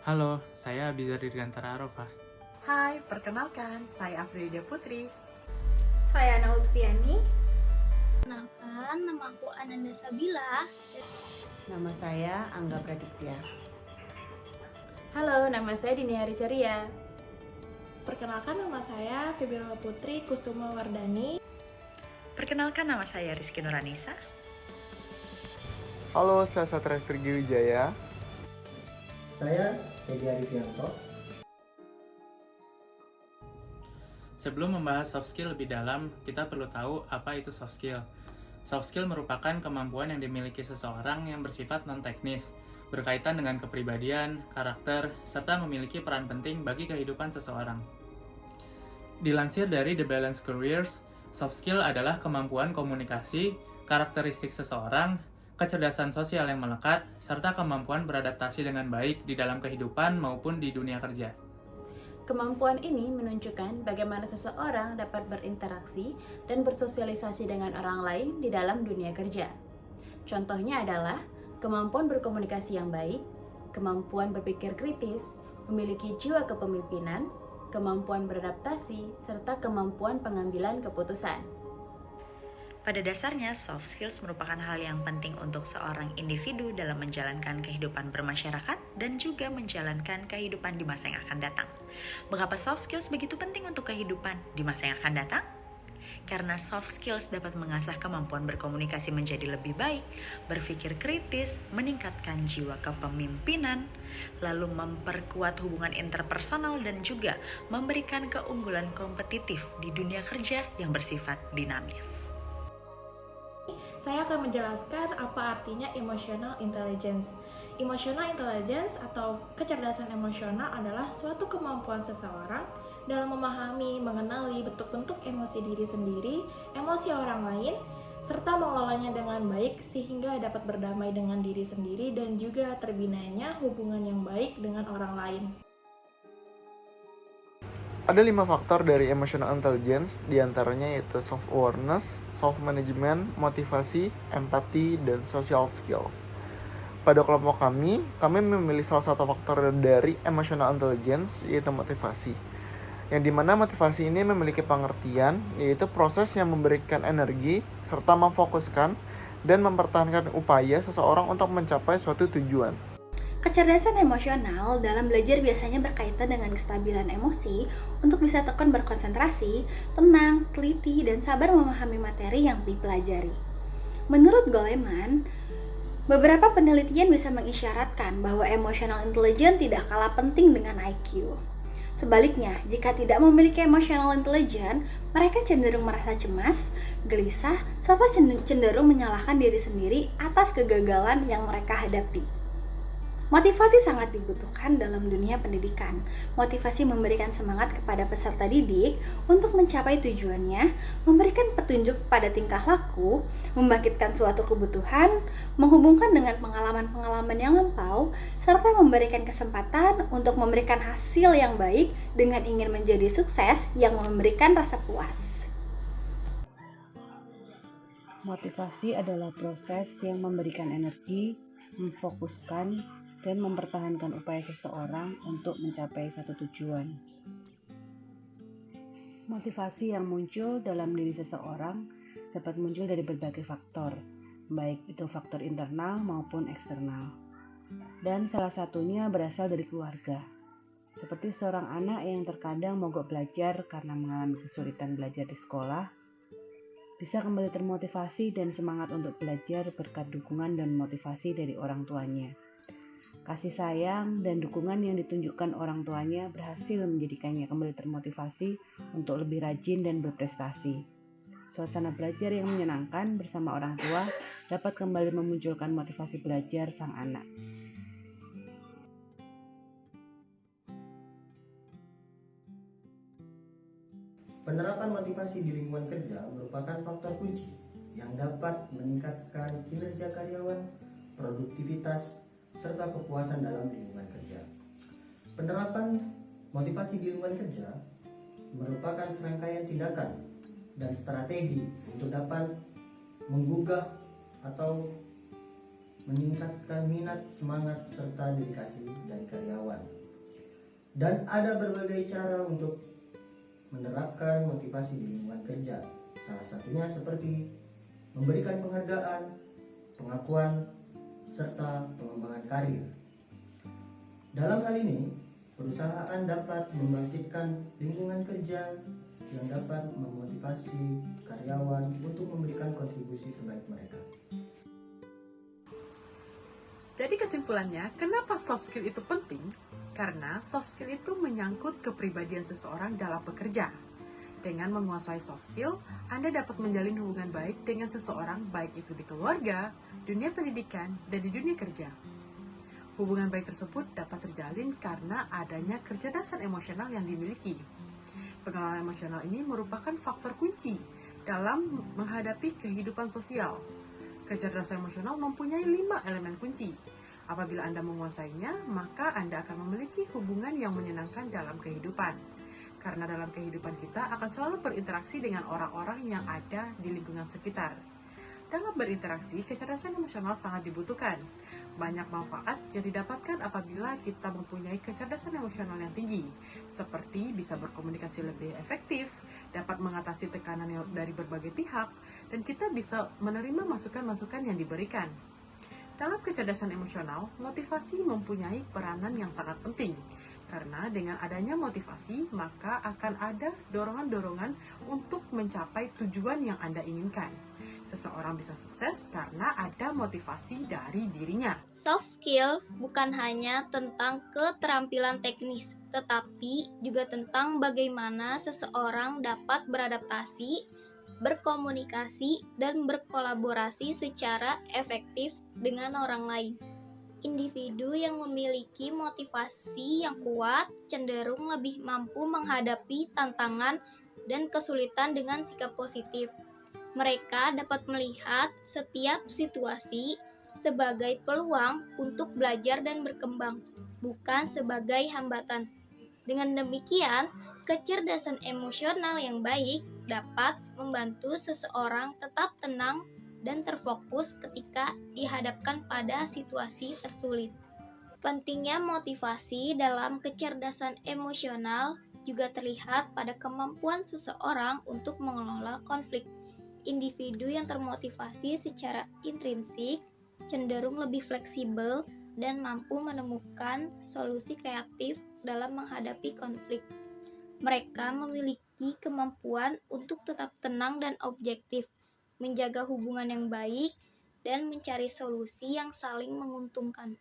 Halo, saya Bizar Dirgantara Arofah. Hai, perkenalkan, saya Afridia Putri. Saya Ana Lutfiani. Kenalkan, nama aku Ananda Sabila. Nama saya Angga Praditya. Halo, nama saya Dini Hari Caria. Perkenalkan, nama saya Fibiola Putri Kusuma Wardani. Perkenalkan, nama saya Rizky Nuranisa. Halo, saya Satria Virgi Wijaya. Saya Teddy Arifianto. Sebelum membahas soft skill lebih dalam, kita perlu tahu apa itu soft skill. Soft skill merupakan kemampuan yang dimiliki seseorang yang bersifat non-teknis, berkaitan dengan kepribadian, karakter, serta memiliki peran penting bagi kehidupan seseorang. Dilansir dari The Balanced Careers, soft skill adalah kemampuan komunikasi, karakteristik seseorang, kecerdasan sosial yang melekat, serta kemampuan beradaptasi dengan baik di dalam kehidupan maupun di dunia kerja. Kemampuan ini menunjukkan bagaimana seseorang dapat berinteraksi dan bersosialisasi dengan orang lain di dalam dunia kerja. Contohnya adalah kemampuan berkomunikasi yang baik, kemampuan berpikir kritis, memiliki jiwa kepemimpinan, kemampuan beradaptasi, serta kemampuan pengambilan keputusan. Pada dasarnya, soft skills merupakan hal yang penting untuk seorang individu dalam menjalankan kehidupan bermasyarakat dan juga menjalankan kehidupan di masa yang akan datang. Mengapa soft skills begitu penting untuk kehidupan di masa yang akan datang? Karena soft skills dapat mengasah kemampuan berkomunikasi menjadi lebih baik, berpikir kritis, meningkatkan jiwa kepemimpinan, lalu memperkuat hubungan interpersonal dan juga memberikan keunggulan kompetitif di dunia kerja yang bersifat dinamis. Saya akan menjelaskan apa artinya emotional intelligence. Emotional intelligence atau kecerdasan emosional adalah suatu kemampuan seseorang dalam memahami, mengenali bentuk-bentuk emosi diri sendiri, emosi orang lain, serta mengelolanya dengan baik sehingga dapat berdamai dengan diri sendiri dan juga terbinanya hubungan yang baik dengan orang lain. Ada 5 faktor dari emotional intelligence, diantaranya yaitu self-awareness, self-management, motivasi, empati, dan social skills. Pada kelompok kami memilih salah satu faktor dari emotional intelligence, yaitu motivasi. Yang dimana motivasi ini memiliki pengertian, yaitu proses yang memberikan energi, serta memfokuskan dan mempertahankan upaya seseorang untuk mencapai suatu tujuan. Kecerdasan emosional dalam belajar biasanya berkaitan dengan kestabilan emosi untuk bisa tekun berkonsentrasi, tenang, teliti, dan sabar memahami materi yang dipelajari. Menurut Goleman, beberapa penelitian bisa mengisyaratkan bahwa emotional intelligence tidak kalah penting dengan IQ. Sebaliknya, jika tidak memiliki emotional intelligence, mereka cenderung merasa cemas, gelisah, serta cenderung menyalahkan diri sendiri atas kegagalan yang mereka hadapi. Motivasi sangat dibutuhkan dalam dunia pendidikan. Motivasi memberikan semangat kepada peserta didik untuk mencapai tujuannya, memberikan petunjuk pada tingkah laku, membangkitkan suatu kebutuhan, menghubungkan dengan pengalaman-pengalaman yang lampau, serta memberikan kesempatan untuk memberikan hasil yang baik dengan ingin menjadi sukses yang memberikan rasa puas. Motivasi adalah proses yang memberikan energi, memfokuskan, dan mempertahankan upaya seseorang untuk mencapai satu tujuan. Motivasi yang muncul dalam diri seseorang dapat muncul dari berbagai faktor, baik itu faktor internal maupun eksternal. Dan salah satunya berasal dari keluarga. Seperti seorang anak yang terkadang mogok belajar karena mengalami kesulitan belajar di sekolah, bisa kembali termotivasi dan semangat untuk belajar berkat dukungan dan motivasi dari orang tuanya. Kasih sayang dan dukungan yang ditunjukkan orang tuanya berhasil menjadikannya kembali termotivasi untuk lebih rajin dan berprestasi. Suasana belajar yang menyenangkan bersama orang tua dapat kembali memunculkan motivasi belajar sang anak. Penerapan motivasi di lingkungan kerja merupakan faktor kunci yang dapat meningkatkan kinerja karyawan, produktivitas, serta kepuasan dalam lingkungan kerja. Penerapan motivasi di lingkungan kerja merupakan serangkaian tindakan dan strategi untuk dapat menggugah atau meningkatkan minat, semangat, serta dedikasi dari karyawan. Dan ada berbagai cara untuk menerapkan motivasi di lingkungan kerja. Salah satunya seperti memberikan penghargaan, pengakuan, serta pengembangan karir. Dalam hal ini, perusahaan dapat membangkitkan lingkungan kerja yang dapat memotivasi karyawan untuk memberikan kontribusi terbaik mereka. Jadi kesimpulannya, kenapa soft skill itu penting? Karena soft skill itu menyangkut kepribadian seseorang dalam bekerja. Dengan menguasai soft skill, Anda dapat menjalin hubungan baik dengan seseorang, baik itu di keluarga, dunia pendidikan, dan di dunia kerja. Hubungan baik tersebut dapat terjalin karena adanya kecerdasan emosional yang dimiliki. Pengelolaan emosional ini merupakan faktor kunci dalam menghadapi kehidupan sosial. Kecerdasan emosional mempunyai 5 elemen kunci. Apabila Anda menguasainya, maka Anda akan memiliki hubungan yang menyenangkan dalam kehidupan. Karena dalam kehidupan kita akan selalu berinteraksi dengan orang-orang yang ada di lingkungan sekitar. Dalam berinteraksi, kecerdasan emosional sangat dibutuhkan. Banyak manfaat yang didapatkan apabila kita mempunyai kecerdasan emosional yang tinggi, seperti bisa berkomunikasi lebih efektif, dapat mengatasi tekanan dari berbagai pihak, dan kita bisa menerima masukan-masukan yang diberikan. Dalam kecerdasan emosional, motivasi mempunyai peranan yang sangat penting. Karena dengan adanya motivasi, maka akan ada dorongan-dorongan untuk mencapai tujuan yang Anda inginkan. Seseorang bisa sukses karena ada motivasi dari dirinya. Soft skill bukan hanya tentang keterampilan teknis, tetapi juga tentang bagaimana seseorang dapat beradaptasi, berkomunikasi, dan berkolaborasi secara efektif dengan orang lain. Individu yang memiliki motivasi yang kuat cenderung lebih mampu menghadapi tantangan dan kesulitan dengan sikap positif. Mereka dapat melihat setiap situasi sebagai peluang untuk belajar dan berkembang, bukan sebagai hambatan. Dengan demikian, kecerdasan emosional yang baik dapat membantu seseorang tetap tenang dan terfokus ketika dihadapkan pada situasi tersulit. Pentingnya motivasi dalam kecerdasan emosional juga terlihat pada kemampuan seseorang untuk mengelola konflik. Individu yang termotivasi secara intrinsik cenderung lebih fleksibel dan mampu menemukan solusi kreatif dalam menghadapi konflik. Mereka memiliki kemampuan untuk tetap tenang dan objektif, menjaga hubungan yang baik, dan mencari solusi yang saling menguntungkan.